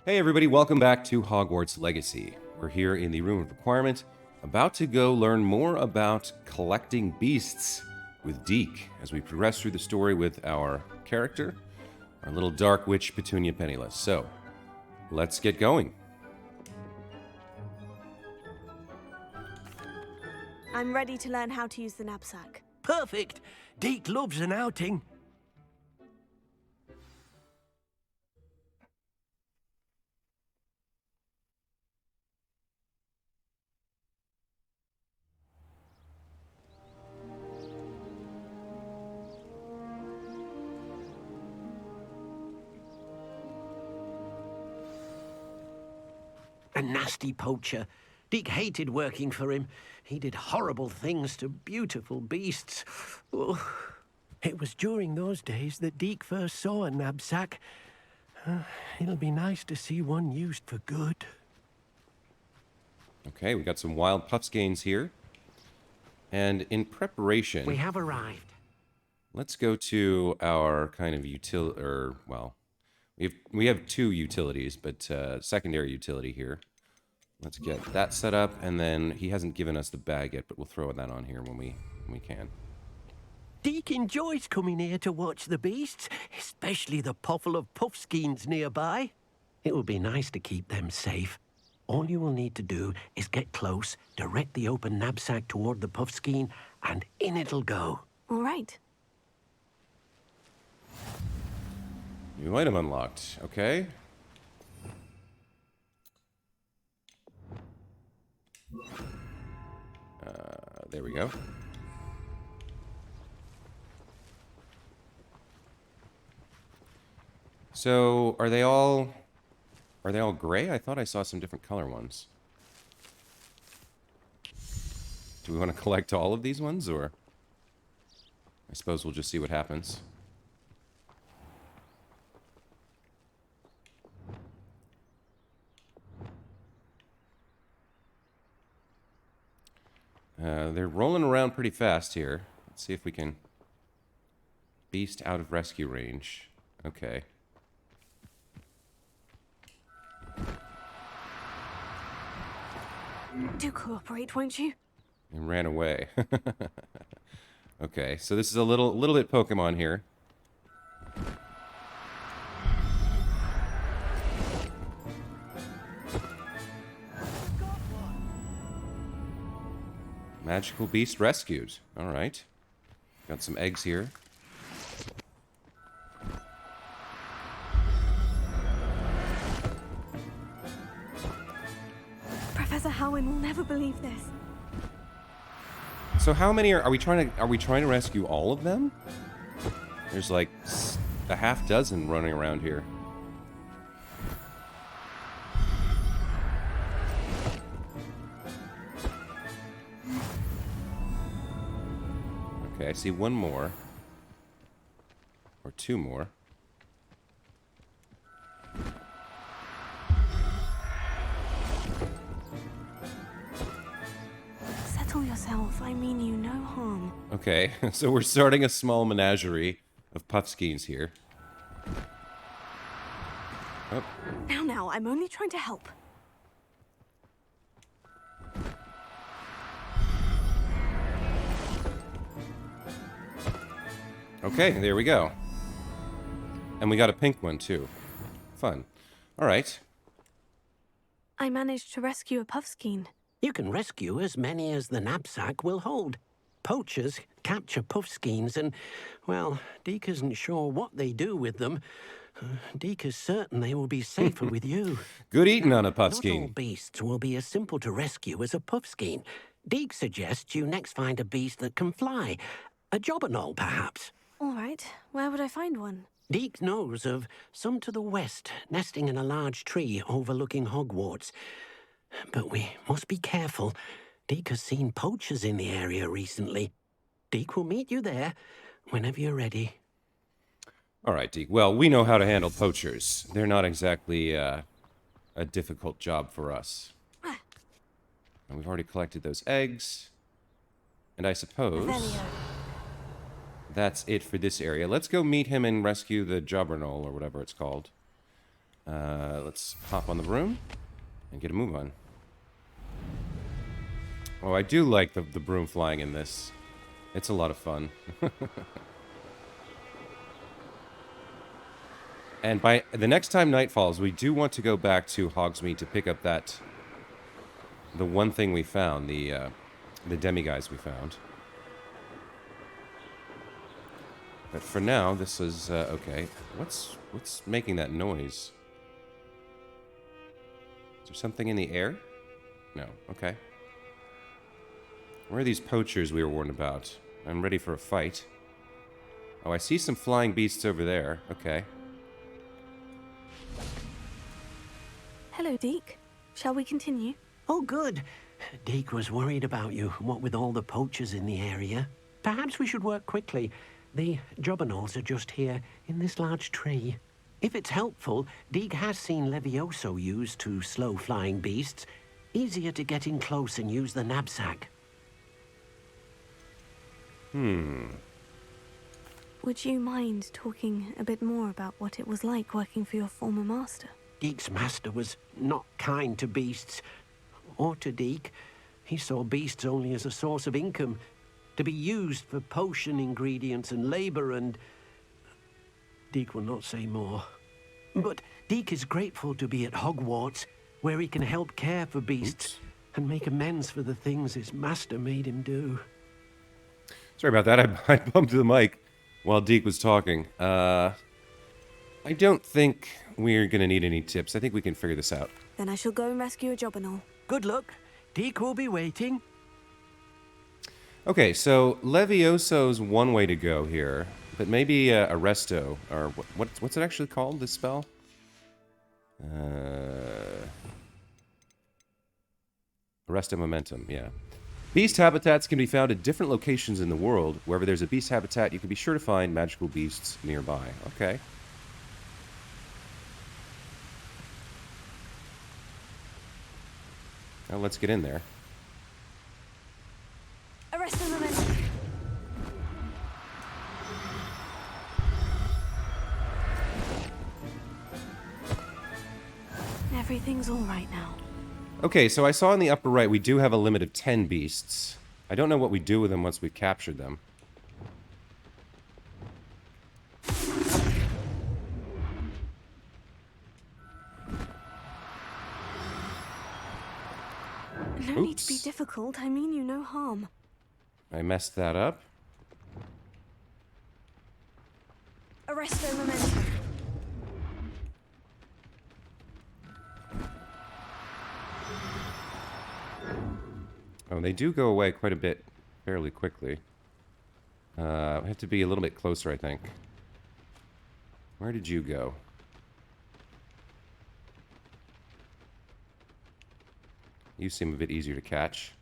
Hey everybody, welcome back to Hogwarts Legacy. We're here in the Room of Requirement, about to go learn more about collecting beasts with Deke as we progress through the story with our character, our little dark witch Petunia Penniless. So, let's get going. I'm ready to learn how to use the knapsack. Perfect! Deke loves an outing. A nasty poacher. Deke hated working for him. He did horrible things to beautiful beasts. Oh. It was during those days that Deke first saw a knapsack. It'll be nice to see one used for good. Okay, we got some wild puffskeins here. And in preparation, We have arrived. let's go to our kind of we have two utilities, but secondary utility here. Let's get that set up, and then he hasn't given us the bag yet, but we'll throw that on here when we can. Deke enjoys coming here to watch the beasts, especially the puffle of puffskeins nearby. It will be nice to keep them safe. All you will need to do is get close, direct the open knapsack toward the puffskein, and in it'll go. All right. New item unlocked. Okay. There we go. So, are they all gray? I thought I saw some different color ones. Do we want to collect all of these ones, or I suppose we'll just see what happens. They're rolling around pretty fast here. Let's see if we can... Beast out of rescue range. Okay. Do cooperate, won't you? And ran away. Okay, so this is a little bit Pokemon here. Magical beast rescued. All right. Got some eggs here. Professor Howin will never believe this. So how many are we trying to rescue all of them? There's like a half dozen running around here. Okay, I see one more. Or two more. Settle yourself. I mean you no harm. Okay, so we're starting a small menagerie of puffskeins here. Oh, Now, I'm only trying to help. okay, there we go. And we got a pink one, too. Fun. All right. I managed to rescue a puffskein. You can rescue as many as the knapsack will hold. Poachers capture puffskeins and, well, Deke isn't sure what they do with them. Deke is certain they will be safer with you. Good eating on a Not all puffskein. beasts will be as simple to rescue as a puffskein. Deke suggests you next find a beast that can fly. A jobberknoll, perhaps. All right. Where would I find one? Deke knows of some to the west, nesting in a large tree overlooking Hogwarts. But we must be careful. Deke has seen poachers in the area recently. Deke will meet you there whenever you're ready. All right, Deke. Well, we know how to handle poachers. They're not exactly a difficult job for us. And we've already collected those eggs. And I suppose Revelio. that's it for this area. Let's go meet him and rescue the jobberknoll, or whatever it's called. Let's hop on the broom and get a move on. Oh, I do like the broom flying in this. It's a lot of fun. And by the next time night falls, we do want to go back to Hogsmeade to pick up the one thing we found, the demiguise we found. But for now, this is okay. What's making that noise? Is there something in the air? No. Okay. Where are these poachers we were warned about? I'm ready for a fight. Oh, I see some flying beasts over there. Okay. Hello, Deke. Shall we continue? Oh, good. Deke was worried about you, what with all the poachers in the area. Perhaps we should work quickly. The jobberknolls are just here, in this large tree. If it's helpful, Deke has seen Levioso used to slow flying beasts. Easier to get in close and use the knapsack. Would you mind talking a bit more about what it was like working for your former master? Deke's master was not kind to beasts, or to Deke. He saw beasts only as a source of income, to be used for potion ingredients and labor, and Deke will not say more. But Deke is grateful to be at Hogwarts, where he can help care for beasts and make amends for the things his master made him do. Sorry about that. I bumped the mic while Deke was talking. I don't think we're going to need any tips. I think we can figure this out. Then I shall go and rescue a jobberknoll. Good luck. Deke will be waiting. Okay, so Levioso's one way to go here, but maybe Arresto, or what's it actually called, this spell? Arresto Momentum, yeah. Beast habitats can be found at different locations in the world. Wherever there's a beast habitat, you can be sure to find magical beasts nearby. Okay. Now let's get in there. Arrest the momentum. Everything's all right now. Okay, so I saw in the upper right we do have a limit of 10 beasts. I don't know what we do with them once we've captured them. No need to be difficult. I mean you no harm. I messed that up. Arresto momentum. Oh, they do go away quite a bit fairly quickly. I have to be a little bit closer, I think. Where did you go? You seem a bit easier to catch.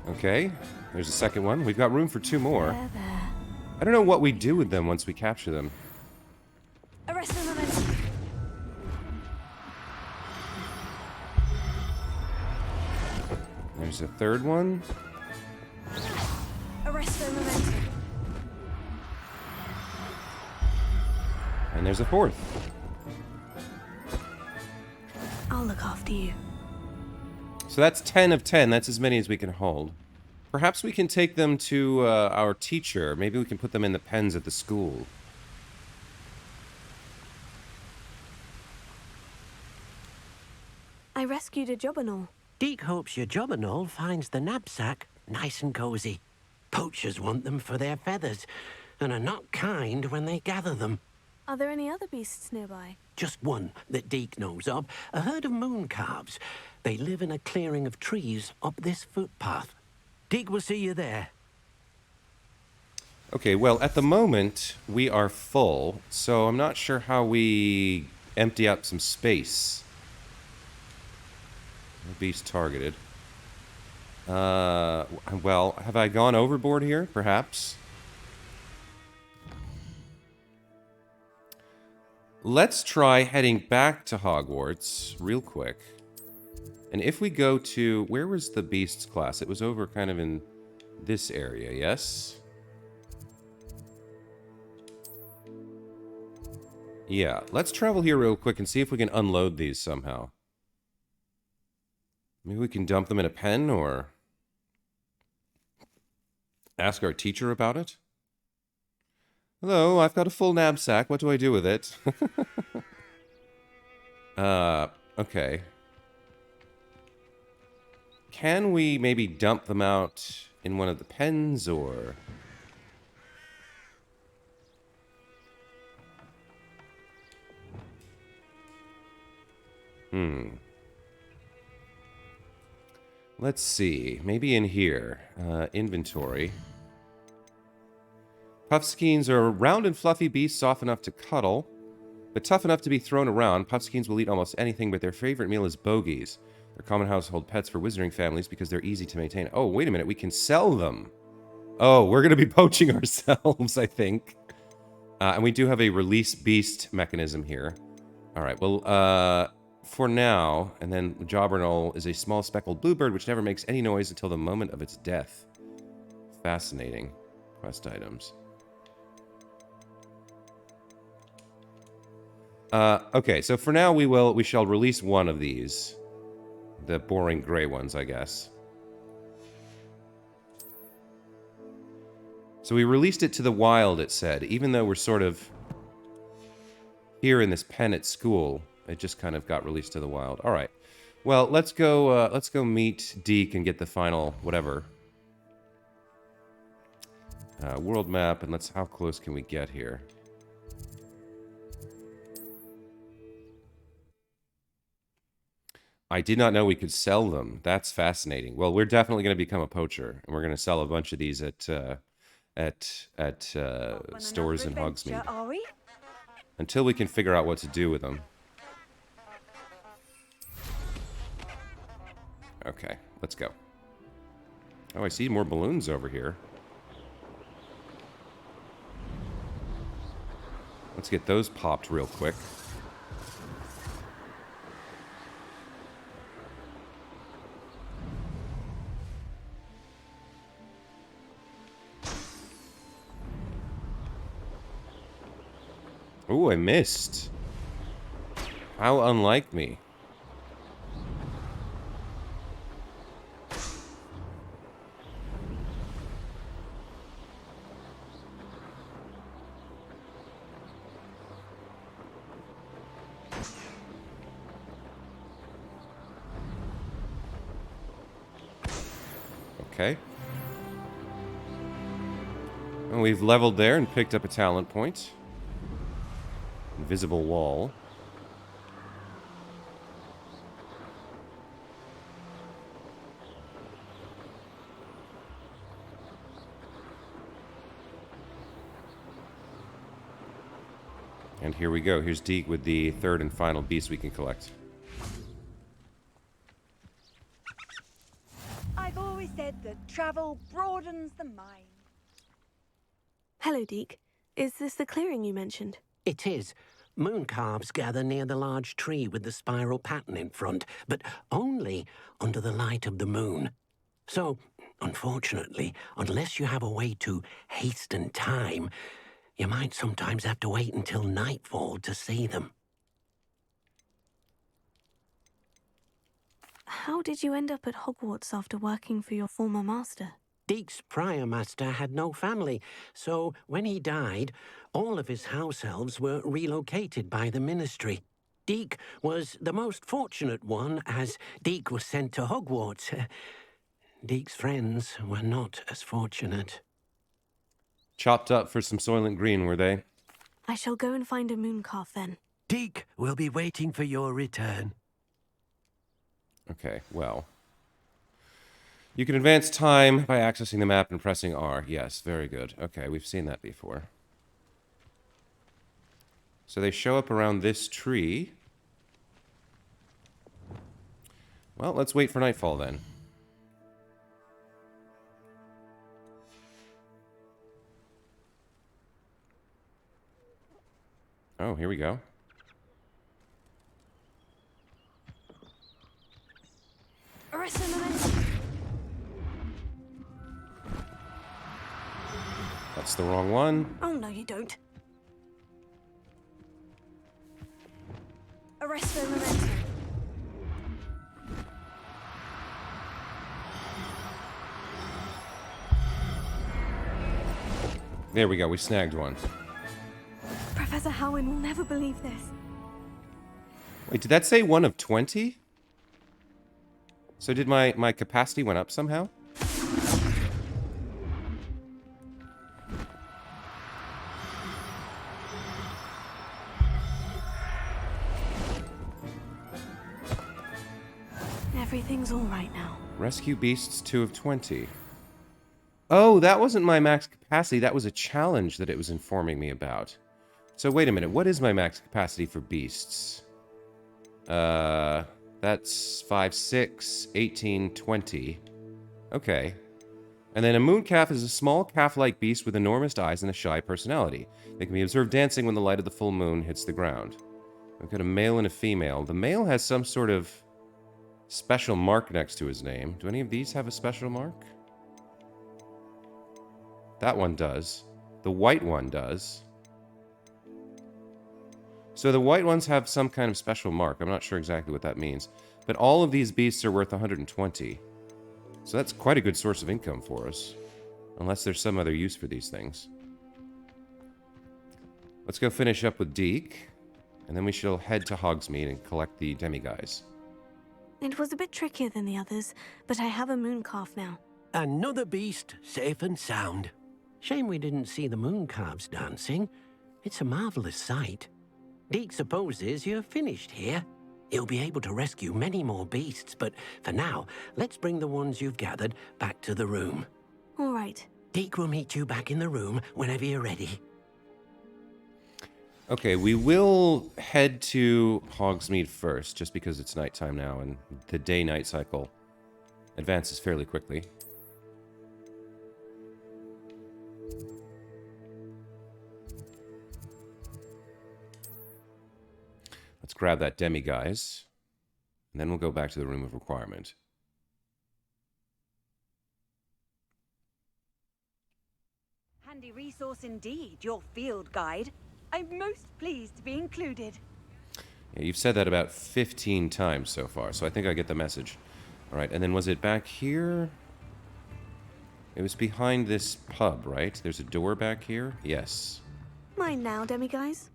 Okay, there's a second one. We've got room for 2 more. There. I don't know what we do with them once we capture them. Arrest the momentum. There's a third one. Arrest the momentum. And there's a fourth. I'll look after you. So that's 10 of 10. That's as many as we can hold. Perhaps we can take them to our teacher. Maybe we can put them in the pens at the school. I rescued a jobberknoll. Deke hopes your jobberknoll finds the knapsack nice and cozy. Poachers want them for their feathers, and are not kind when they gather them. Are there any other beasts nearby? Just one that Deke knows of, a herd of moon calves. They live in a clearing of trees up this footpath. Deke will see you there. Okay, well, at the moment, we are full, so I'm not sure how we empty out some space. Beast targeted. Well, have I gone overboard here? Perhaps. Let's try heading back to Hogwarts real quick. And if we go to... Where was the Beasts class? It was over kind of in this area, yes? Yeah, let's travel here real quick and see if we can unload these somehow. Maybe we can dump them in a pen or ask our teacher about it. Hello, I've got a full knapsack. What do I do with it? Okay. Can we maybe dump them out in one of the pens, or... Let's see. Maybe in here. Inventory. Puffskeins are round and fluffy beasts, soft enough to cuddle, but tough enough to be thrown around. Puffskeins will eat almost anything, but their favorite meal is bogies. They're common household pets for wizarding families because they're easy to maintain. Oh, wait a minute. We can sell them. Oh, we're going to be poaching ourselves, I think. And we do have a release beast mechanism here. All right, well, for now, and then Jobberknoll is a small speckled bluebird which never makes any noise until the moment of its death. Fascinating. Quest items. Okay, so for now we shall release one of these. The boring gray ones, I guess. So we released it to the wild, it said. Even though we're sort of here in this pen at school, it just kind of got released to the wild. All right. Well, let's go meet Deke and get the final whatever. World map, and how close can we get here? I did not know we could sell them. That's fascinating. Well, we're definitely going to become a poacher, and we're going to sell a bunch of these at stores in Hogsmeade. Until we can figure out what to do with them. Okay, let's go. Oh, I see more balloons over here. Let's get those popped real quick. Ooh, I missed. How unlike me. Okay. And we've leveled there and picked up a talent point. Invisible wall. And here we go. Here's Deke with the third and final beast we can collect. I've always said that travel broadens the mind. Hello, Deke. Is this the clearing you mentioned? It is. Moon calves gather near the large tree with the spiral pattern in front, but only under the light of the moon. So, unfortunately, unless you have a way to hasten time, you might sometimes have to wait until nightfall to see them. How did you end up at Hogwarts after working for your former master? Deke's prior master had no family, so when he died, all of his house elves were relocated by the ministry. Deke was the most fortunate one, as Deke was sent to Hogwarts. Deke's friends were not as fortunate. Chopped up for some Soylent Green, were they? I shall go and find a mooncalf then. Deke will be waiting for your return. Okay, well. You can advance time by accessing the map and pressing R. Yes, very good. Okay, we've seen that before. So they show up around this tree. Well, let's wait for nightfall then. Oh, here we go. That's the wrong one. Oh, no, you don't. Arresto momentum. There we go, we snagged one. Professor Howin will never believe this. Wait, did that say 1 of 20? So did my capacity went up somehow? Everything's all right now. Rescue beasts 2 of 20. Oh, that wasn't my max capacity. That was a challenge that it was informing me about. So wait a minute. What is my max capacity for beasts? That's 5, 6, 18, 20. Okay. And then a moon calf is a small calf-like beast with enormous eyes and a shy personality. They can be observed dancing when the light of the full moon hits the ground. We've got a male and a female. The male has some sort of special mark next to his name. Do any of these have a special mark? That one does. The white one does. So the white ones have some kind of special mark. I'm not sure exactly what that means. But all of these beasts are worth 120. So that's quite a good source of income for us. Unless there's some other use for these things. Let's go finish up with Deke. And then we shall head to Hogsmeade and collect the demiguise. It was a bit trickier than the others, but I have a moon calf now. Another beast, safe and sound. Shame we didn't see the moon calves dancing. It's a marvelous sight. Deke supposes you're finished here. He'll be able to rescue many more beasts, but for now, let's bring the ones you've gathered back to the room. All right. Deke will meet you back in the room whenever you're ready. Okay, we will head to Hogsmeade first, just because it's nighttime now, and the day-night cycle advances fairly quickly. Let's grab that demiguise, and then we'll go back to the room of requirement. Handy resource indeed, your field guide. I'm most pleased to be included. Yeah, you've said that about 15 times so far, so I think I get the message. All right, and then was it back here? It was behind this pub, right? There's a door back here? Yes. Mine now, demiguise.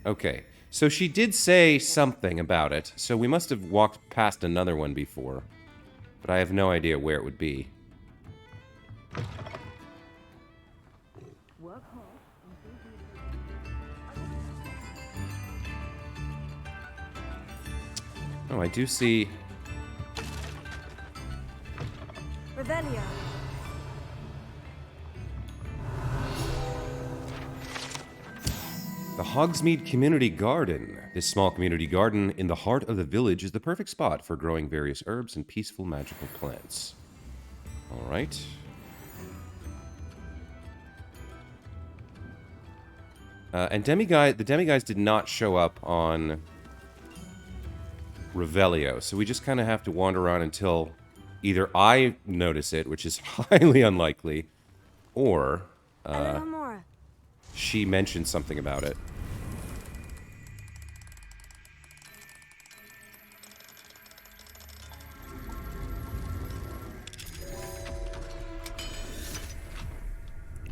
Okay, so she did say something about it, so we must have walked past another one before. But I have no idea where it would be. Oh, I do see... Revelio. The Hogsmeade Community Garden. This small community garden in the heart of the village is the perfect spot for growing various herbs and peaceful magical plants. All right. And the demiguise did not show up on Revelio, so we just kind of have to wander around until either I notice it, which is highly unlikely, or she mentioned something about it.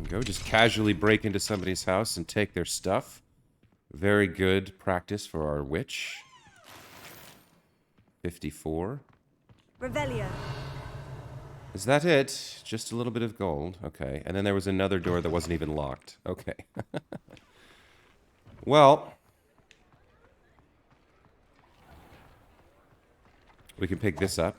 Go just casually break into somebody's house and take their stuff. Very good practice for our witch. 54. Revelio. Is that it? Just a little bit of gold. Okay. And then there was another door that wasn't even locked. Okay. Well, we can pick this up.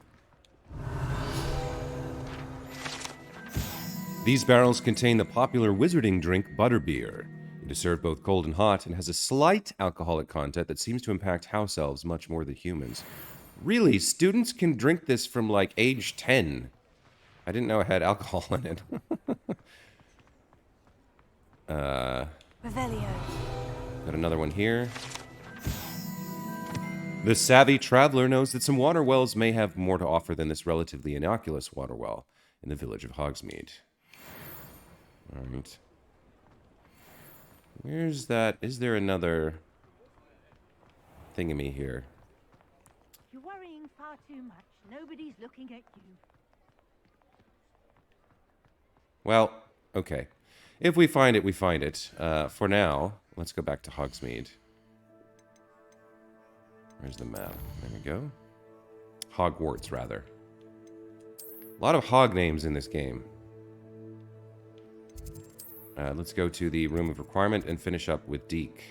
These barrels contain the popular wizarding drink butterbeer. It is served both cold and hot and has a slight alcoholic content that seems to impact house elves much more than humans. Really, students can drink this from like age 10. I didn't know it had alcohol in it. Revelio. Got another one here. The savvy traveler knows that some water wells may have more to offer than this relatively innocuous water well in the village of Hogsmeade. Alright. Where's that? Is there another... thingamy here. You're worrying far too much. Nobody's looking at you. Well, okay. If we find it, we find it. For now, let's go back to Hogsmeade. Where's the map? There we go. Hogwarts, rather. A lot of hog names in this game. Let's go to the Room of Requirement and finish up with Deke.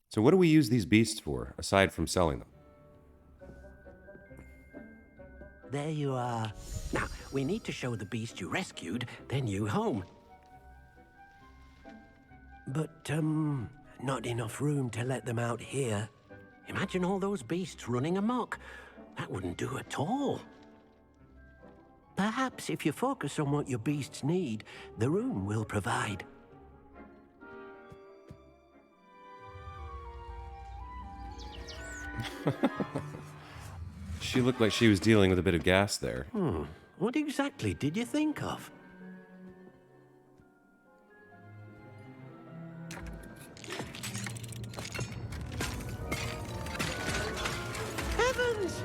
So what do we use these beasts for, aside from selling them? There you are. Now, we need to show the beast you rescued their new home. But, not enough room to let them out here. Imagine all those beasts running amok. That wouldn't do at all. Perhaps if you focus on what your beasts need, the room will provide. She looked like she was dealing with a bit of gas there. What exactly did you think of? Heavens!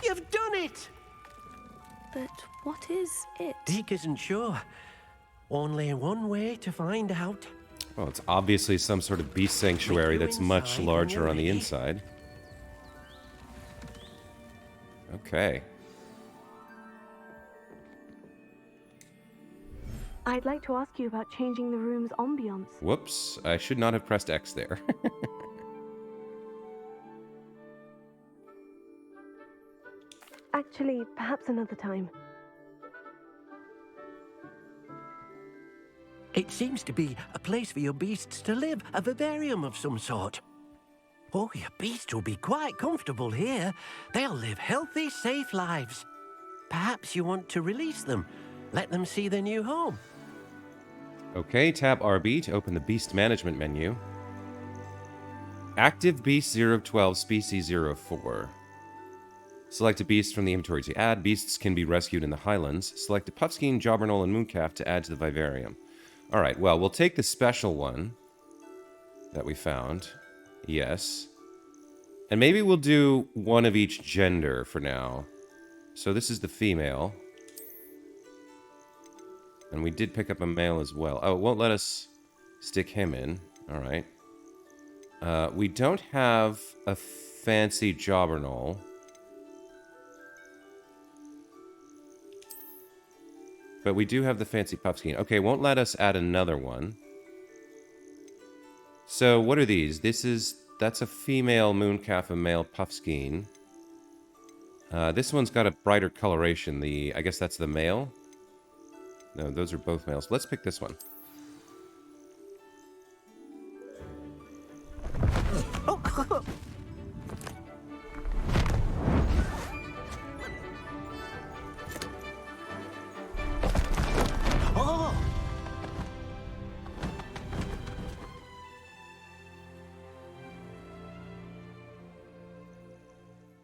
You've done it! But what is it? Deke isn't sure. Only one way to find out. Well, it's obviously some sort of beast sanctuary that's much larger on the inside. Okay. I'd like to ask you about changing the room's ambiance. Whoops, I should not have pressed X there. Actually, perhaps another time. It seems to be a place for your beasts to live, a vivarium of some sort. Oh, your beasts will be quite comfortable here. They'll live healthy, safe lives. Perhaps you want to release them, let them see their new home. Okay, tap RB to open the Beast Management menu. Active Beast 012, Species 04. Select a beast from the inventory to add. Beasts can be rescued in the Highlands. Select a Puffskein, Jobberknoll, and Mooncalf to add to the Vivarium. Alright, well, we'll take the special one that we found. Yes. And maybe we'll do one of each gender for now. So this is the female. And we did pick up a male as well. Oh, it won't let us stick him in. Alright. We don't have a fancy Jobberknoll. But we do have the fancy Puffskein. Okay, won't let us add another one. So, what are these? That's a female Mooncalf, a male Puffskein. This one's got a brighter coloration. I guess that's the male? No, those are both males. Let's pick this one.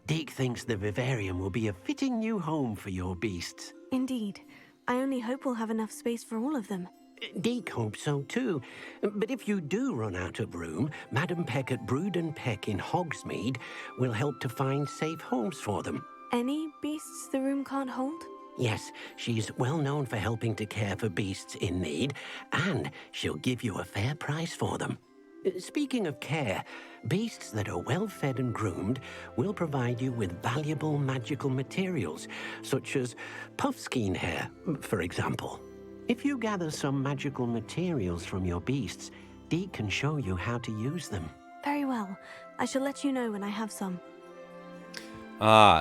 Deke thinks the vivarium will be a fitting new home for your beasts. Indeed. I only hope we'll have enough space for all of them. Deke hopes so too. But if you do run out of room, Madam Peck at Brood and Peck in Hogsmeade will help to find safe homes for them. Any beasts the room can't hold? Yes, she's well known for helping to care for beasts in need, and she'll give you a fair price for them. Speaking of care, beasts that are well fed and groomed will provide you with valuable magical materials, such as Puffskein hair, for example. If you gather some magical materials from your beasts, Deke can show you how to use them. Very well. I shall let you know when I have some.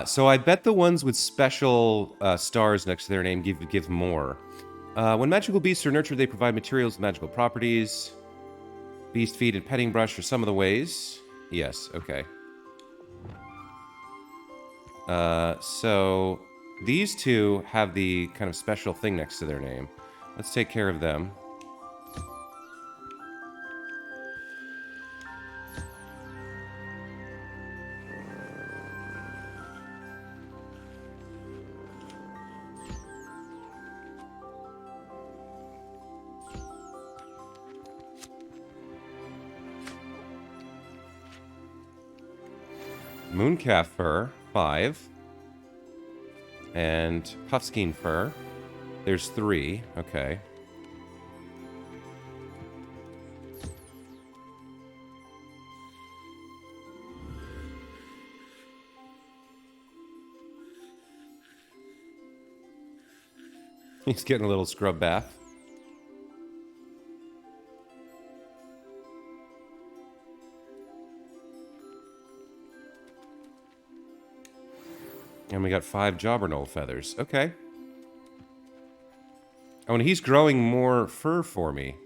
So I bet the ones with special stars next to their name give more. When magical beasts are nurtured, they provide materials with magical properties. Beast feed and petting brush are some of the ways. Yes, okay. So these two have the kind of special thing next to their name. Let's take care of them. Mooncalf fur, 5. And puffskein fur. There's 3. Okay. He's getting a little scrub bath. And we got 5 jobberknoll feathers. Okay. Oh, and he's growing more fur for me.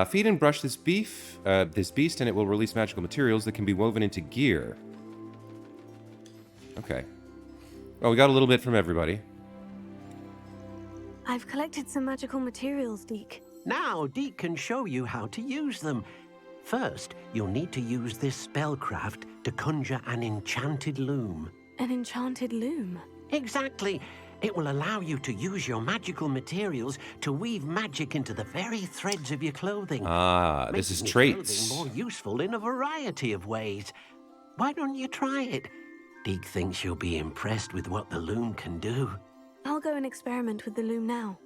Feed and brush this beast, and it will release magical materials that can be woven into gear. Okay. Well, we got a little bit from everybody. I've collected some magical materials, Deke. Now, Deke can show you how to use them. First, you'll need to use this spellcraft to conjure an enchanted loom. An enchanted loom? Exactly. It will allow you to use your magical materials to weave magic into the very threads of your clothing. Ah, this is making your traits. clothing more useful in a variety of ways. Why don't you try it? Deke thinks you'll be impressed with what the loom can do. I'll go and experiment with the loom now.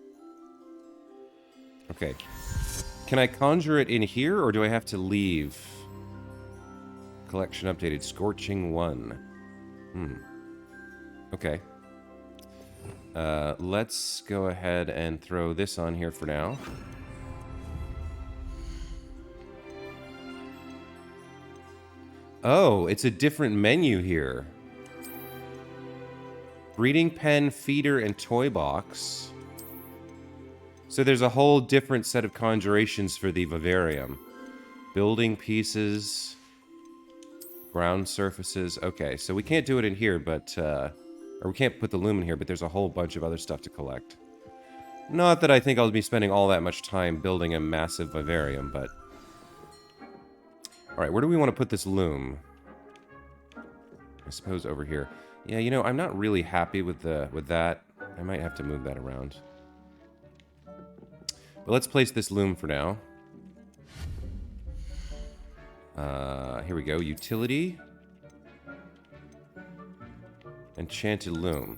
Okay. Can I conjure it in here, or do I have to leave? Collection updated. Scorching 1. Okay. Let's go ahead and throw this on here for now. Oh, it's a different menu here. Breeding pen, feeder, and toy box. So there's a whole different set of conjurations for the vivarium. Building pieces, ground surfaces. Okay, so we can't do it in here, but or we can't put the loom in here, but there's a whole bunch of other stuff to collect. Not that I think I'll be spending all that much time building a massive vivarium, but... Alright, where do we want to put this loom? I suppose over here. Yeah, you know, I'm not really happy with that. I might have to move that around. But let's place this loom for now. Here we go. Utility. Enchanted loom.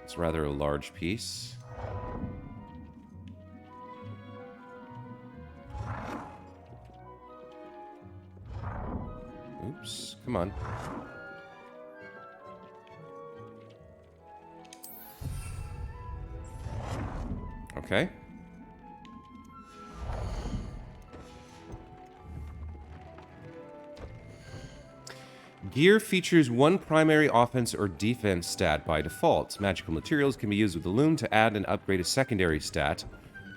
It's rather a large piece. Oops. Come on. Okay. Gear features one primary offense or defense stat by default. Magical materials can be used with the loom to add and upgrade a secondary stat,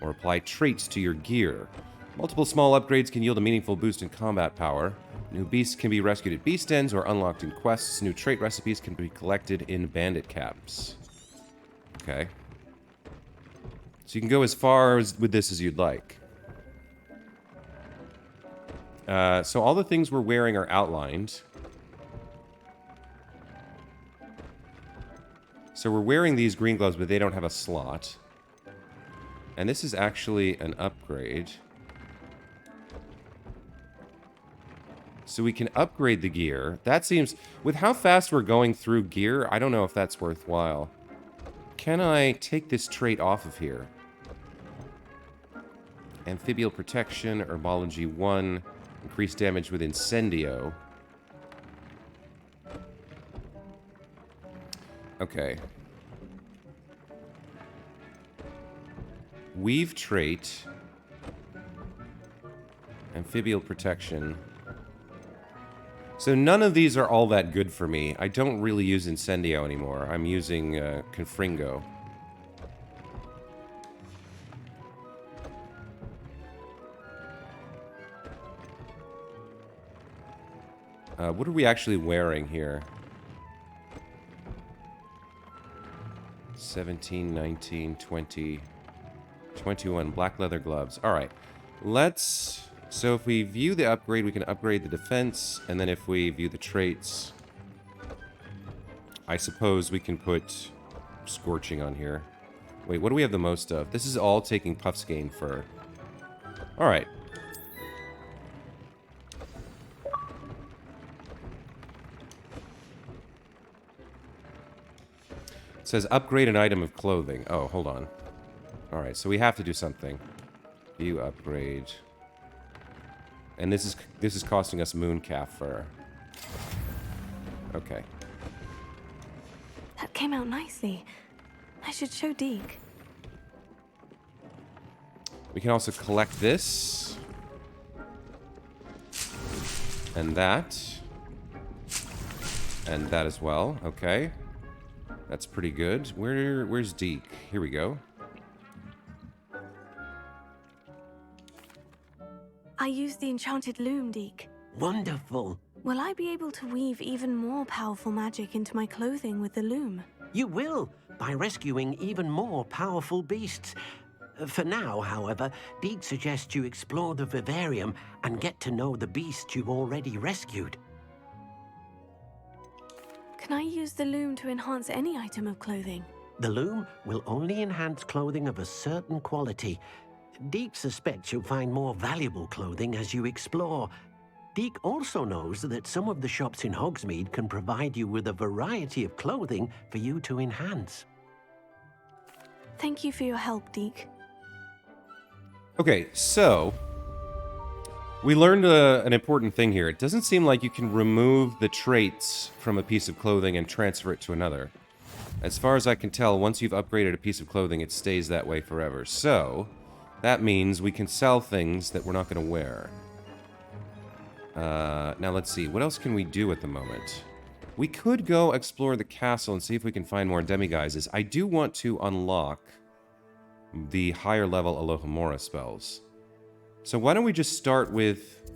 or apply traits to your gear. Multiple small upgrades can yield a meaningful boost in combat power. New beasts can be rescued at beast dens or unlocked in quests. New trait recipes can be collected in bandit camps. Okay. So you can go as far with this as you'd like. So all the things we're wearing are outlined. So we're wearing these green gloves, but they don't have a slot. And this is actually an upgrade. So we can upgrade the gear. That seems... With how fast we're going through gear, I don't know if that's worthwhile. Can I take this trait off of here? Amphibial protection, herbology 1, increased damage with incendio. Okay. Weave trait. Amphibial protection. So none of these are all that good for me. I don't really use incendio anymore. I'm using Confringo. What are we actually wearing here? 17, 19, 20, 21. Black leather gloves. Alright. Let's... So if we view the upgrade, we can upgrade the defense. And then if we view the traits... I suppose we can put Scorching on here. Wait, what do we have the most of? This is all taking Puffskein fur. Alright. It says upgrade an item of clothing. Oh, hold on. Alright, so we have to do something. View upgrade. And this is costing us mooncalf fur. Okay. That came out nicely. I should show Deke. We can also collect this. And that. And that as well. Okay. That's pretty good. Where's Deke? Here we go. I used the enchanted loom, Deke. Wonderful. Will I be able to weave even more powerful magic into my clothing with the loom? You will, by rescuing even more powerful beasts. For now, however, Deke suggests you explore the vivarium and get to know the beasts you've already rescued. Can I use the loom to enhance any item of clothing? The loom will only enhance clothing of a certain quality. Deke suspects you'll find more valuable clothing as you explore. Deke also knows that some of the shops in Hogsmeade can provide you with a variety of clothing for you to enhance. Thank you for your help, Deke. Okay, so we learned an important thing here. It doesn't seem like you can remove the traits from a piece of clothing and transfer it to another. As far as I can tell, once you've upgraded a piece of clothing, it stays that way forever. So that means we can sell things that we're not going to wear. Now let's see. What else can we do at the moment? We could go explore the castle and see if we can find more demiguises. I do want to unlock the higher level Alohomora spells. So why don't we just start with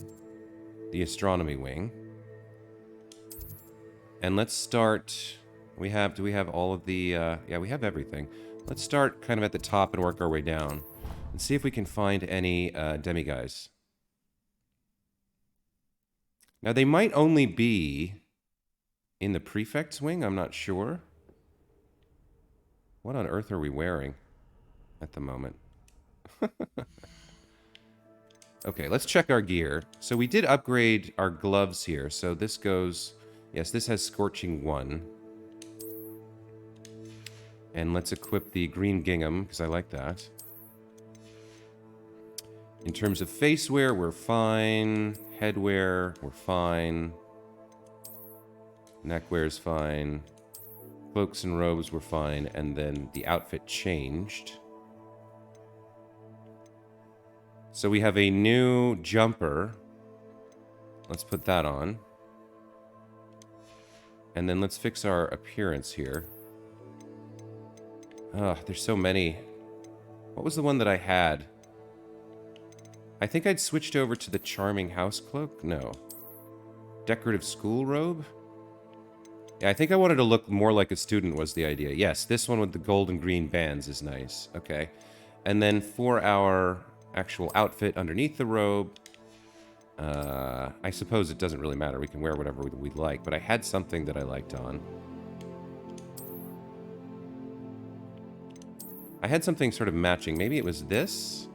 the astronomy wing? And let's start... do we have all of the... yeah, we have everything. Let's start kind of at the top and work our way down. And see if we can find any demiguise. Now, they might only be in the prefect's wing. I'm not sure. What on earth are we wearing at the moment? Okay, let's check our gear. So we did upgrade our gloves here. So this goes... yes, this has Scorching 1. And let's equip the green gingham, because I like that. In terms of face wear, we're fine. Headwear, we're fine. Neckwear's fine. Cloaks and robes were fine. And then the outfit changed. So we have a new jumper. Let's put that on. And then let's fix our appearance here. Ugh, there's so many. What was the one that I had? I think I'd switched over to the Charming House Cloak? No. Decorative School Robe? Yeah, I think I wanted to look more like a student was the idea. Yes, this one with the gold and green bands is nice. Okay. And then for our actual outfit underneath the robe, I suppose it doesn't really matter. We can wear whatever we like, but I had something that I liked on. I had something sort of matching. Maybe it was this?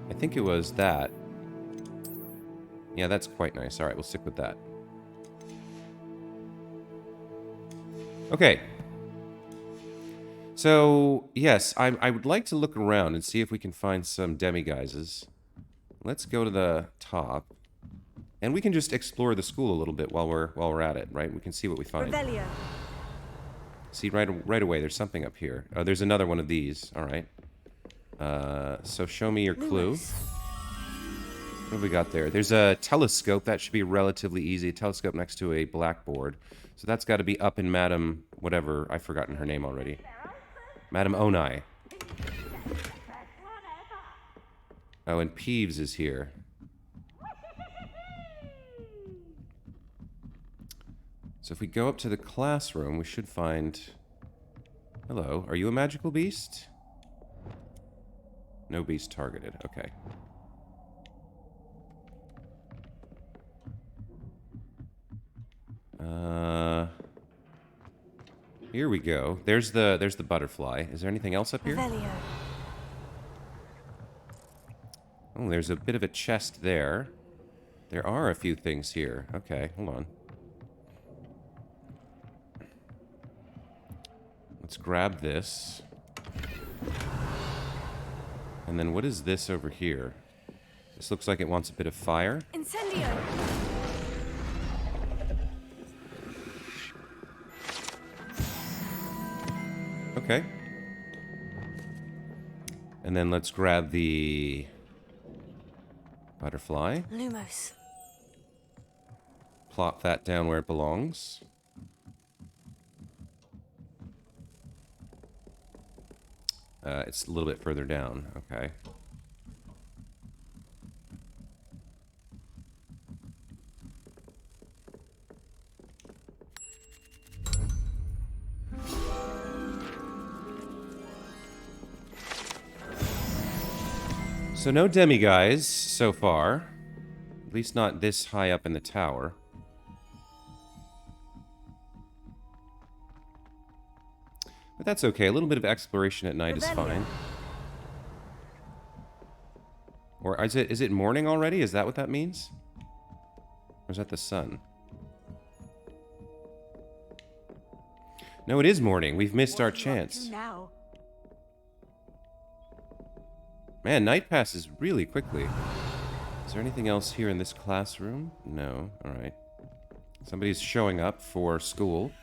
I think it was that. Yeah, that's quite nice. All right, we'll stick with that. Okay. So, yes, I would like to look around and see if we can find some demiguises. Let's go to the top. And we can just explore the school a little bit while we're at it, right? We can see what we find. Revelio. See, right away, there's something up here. Oh, there's another one of these. All right. So show me your clue. What have we got there? There's a telescope. That should be relatively easy. A telescope next to a blackboard. So that's got to be up in Madam... whatever. I've forgotten her name already. Madam Onai. Oh, and Peeves is here. So if we go up to the classroom, we should find... Hello, are you a magical beast? No beast targeted, okay. Here we go. There's the butterfly. Is there anything else up here? Revelio. Oh, there's a bit of a chest there. There are a few things here. Okay, hold on. Let's grab this. And then what is this over here? This looks like it wants a bit of fire. Incendio! Okay. And then let's grab the butterfly. Lumos. Plop that down where it belongs. It's a little bit further down. Okay. So no demiguys so far. At least not this high up in the tower. But that's okay. A little bit of exploration at night is fine. Or is it morning already? Is that what that means? Or is that the sun? No, it is morning. We've missed our chance. Now? Man, night passes really quickly. Is there anything else here in this classroom? No. Alright. Somebody's showing up for school.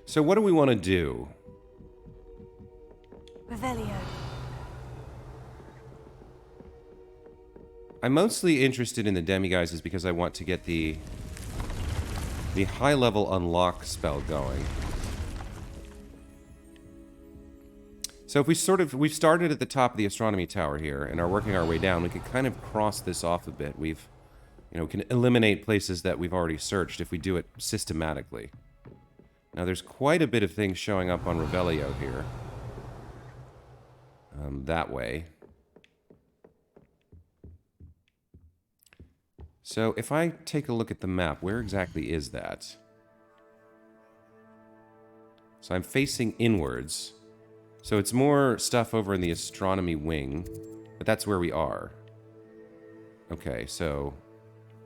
So what do we want to do? Revelio. I'm mostly interested in the demiguys is because I want to get the high-level unlock spell going. So if we've started at the top of the astronomy tower here and are working our way down, we could kind of cross this off a bit. We can eliminate places that we've already searched if we do it systematically. Now there's quite a bit of things showing up on Revelio here. That way. So if I take a look at the map, where exactly is that? So I'm facing inwards. So it's more stuff over in the astronomy wing, but that's where we are. Okay, so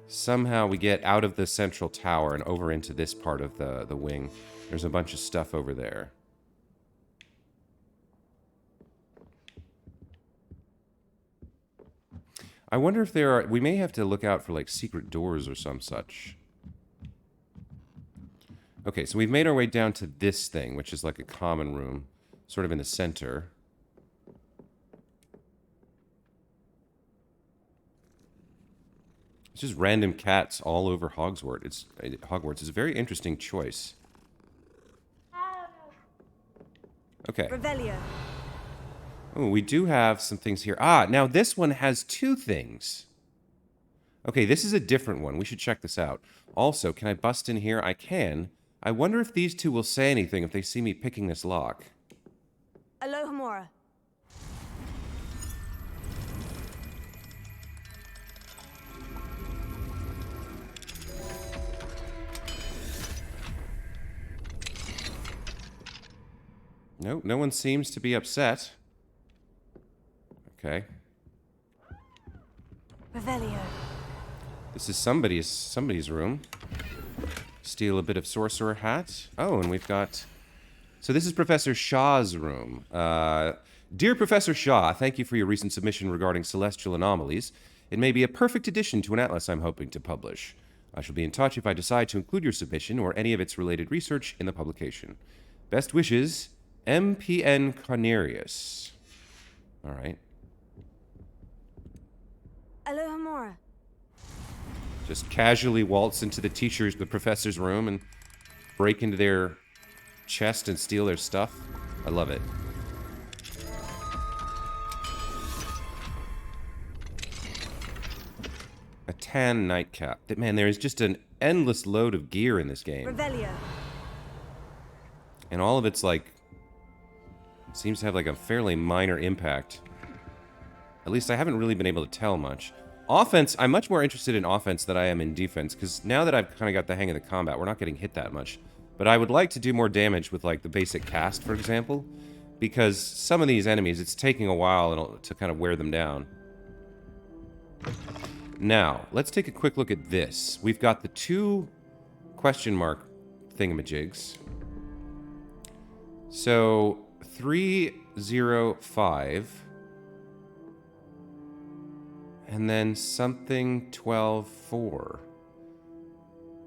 somehow we get out of the central tower and over into this part of the wing. There's a bunch of stuff over there. I wonder if there are... We may have to look out for, like, secret doors or some such. Okay, so we've made our way down to this thing, which is like a common room, sort of in the center. It's just random cats all over Hogwarts. It's a very interesting choice. Okay. Revelio. Oh, we do have some things here. Ah, now this one has two things. Okay, this is a different one. We should check this out. Also, can I bust in here? I can. I wonder if these two will say anything if they see me picking this lock. Alohomora. Nope, no one seems to be upset. Okay. Revelio. This is somebody's room. Steal a bit of sorcerer hat. Oh, and we've got... So this is Professor Shaw's room. Dear Professor Shaw, thank you for your recent submission regarding celestial anomalies. It may be a perfect addition to an atlas I'm hoping to publish. I shall be in touch if I decide to include your submission or any of its related research in the publication. Best wishes, MPN Carnarius. All right. Alohomora. Just casually waltz into the professor's room and break into their chest and steal their stuff. I love it. A tan nightcap. Man, there is just an endless load of gear in this game. Revelio. And all of it's like... seems to have like a fairly minor impact. At least I haven't really been able to tell much. Offense, I'm much more interested in offense than I am in defense, because now that I've kind of got the hang of the combat, we're not getting hit that much. But I would like to do more damage with, like, the basic cast, for example, because some of these enemies, it's taking a while to kind of wear them down. Now, let's take a quick look at this. We've got the 2 question mark thingamajigs. So, 305. And then something 12.4.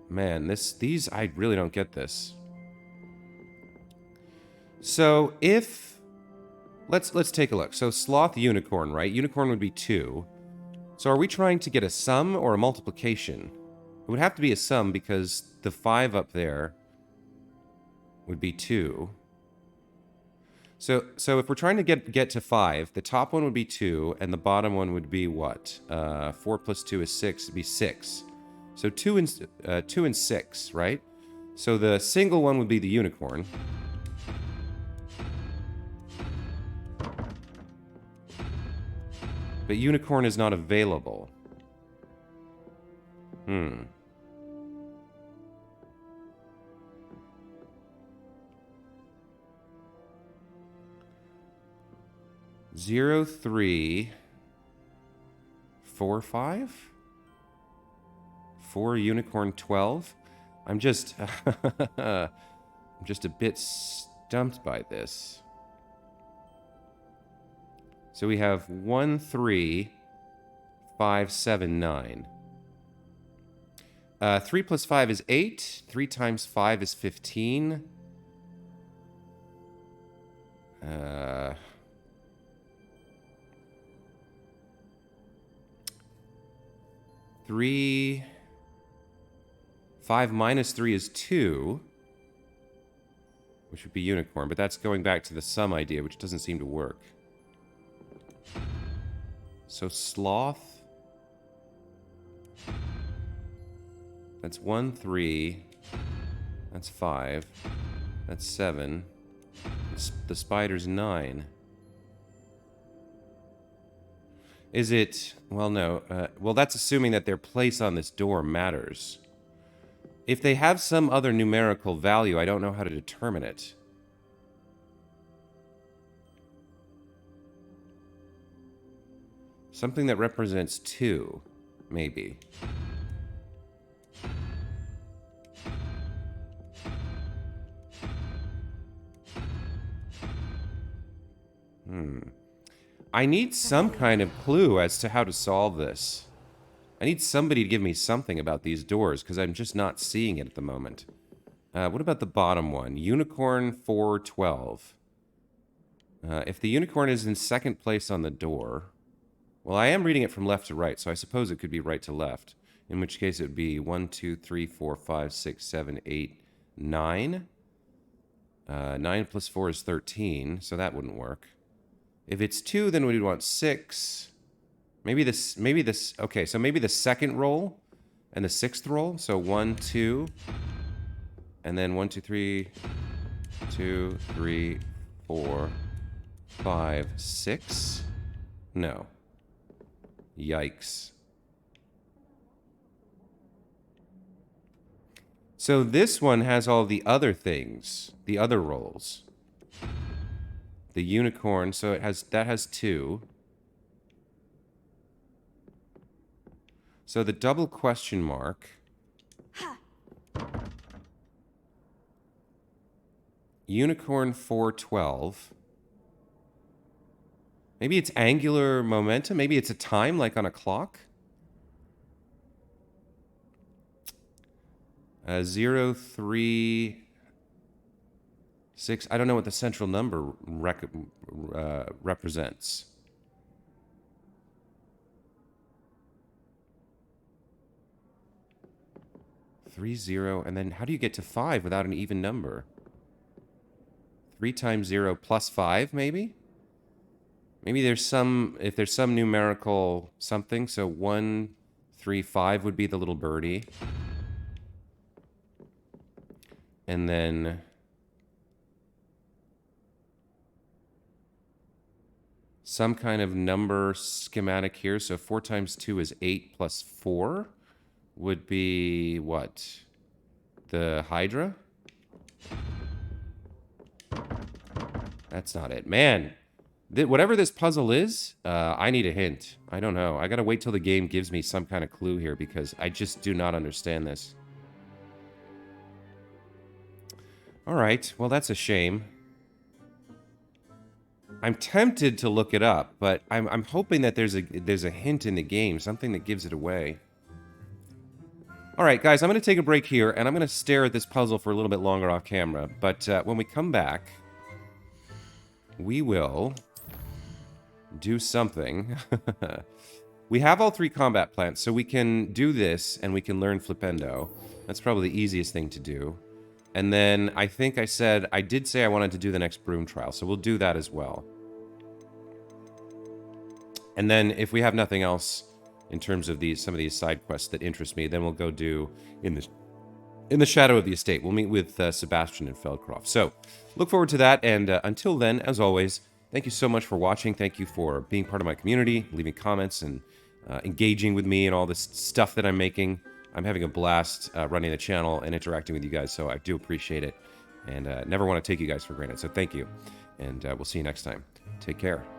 Man, these, I really don't get this. So, if... Let's take a look. So, sloth unicorn, right? Unicorn would be 2. So are we trying to get a sum or a multiplication? It would have to be a sum because the 5 up there would be 2. So if we're trying to get to 5, the top one would be 2, and the bottom one would be what? 4 plus 2 is 6. It'd be 6. So 2 and 6, right? So the single one would be the unicorn. But unicorn is not available. 0, 3, 4, 5? 4 unicorn 12? I'm just I'm just a bit stumped by this. So we have 1, 3, 5, 7, 9. 3 plus 5 is 8. 3 times 5 is 15. 3... 5 minus 3 is 2. Which would be unicorn, but that's going back to the sum idea, which doesn't seem to work. So sloth. That's 1, 3. That's 5. That's 7. The spider's 9. Is it... Well, no. Well, that's assuming that their place on this door matters. If they have some other numerical value, I don't know how to determine it. Something that represents 2, maybe. I need some kind of clue as to how to solve this. I need somebody to give me something about these doors, because I'm just not seeing it at the moment. What about the bottom one? Unicorn 412. If the unicorn is in second place on the door... Well, I am reading it from left to right, so I suppose it could be right to left. In which case it would be 1, 2, 3, 4, 5, 6, 7, 8, 9. 9 plus 4 is 13, so that wouldn't work. If it's 2, then we'd want 6. Maybe this, okay, so maybe the second roll and the sixth roll. So 1, 2, and then 1, 2, 3, 2, 3, 4, 5, 6. No. Yikes. So this one has all the other things, the other rolls. The unicorn, so that has 2. So the double question mark. Unicorn 412. Maybe it's angular momentum. Maybe it's a time, like on a clock. 0, 3, 6. I don't know what the central number represents. Three, 0, and then how do you get to 5 without an even number? 3 times 0 plus 5, maybe? Maybe there's some, if there's some numerical something, so 1, 3, 5 would be the little birdie. And then... some kind of number schematic here, so 4 times 2 is 8 plus 4. Would be what? The Hydra? That's not it. Man, Whatever this puzzle is, I need a hint. I don't know. I gotta wait till the game gives me some kind of clue here because I just do not understand this. Alright, well that's a shame. I'm tempted to look it up, but I'm hoping that there's a hint in the game, something that gives it away. Alright guys, I'm going to take a break here, and I'm going to stare at this puzzle for a little bit longer off camera, but when we come back, we will do something. We have all 3 combat plants, so we can do this, and we can learn Flipendo. That's probably the easiest thing to do. And then I think I did say I wanted to do the next broom trial, so we'll do that as well. And then if we have nothing else in terms of some of these side quests that interest me, then we'll go do in the Shadow of the Estate. We'll meet with Sebastian and Feldcroft. So look forward to that, and until then, as always, thank you so much for watching. Thank you for being part of my community, leaving comments, and engaging with me and all this stuff that I'm making. I'm having a blast running the channel and interacting with you guys, so I do appreciate it. And never want to take you guys for granted, so thank you. And we'll see you next time. Take care.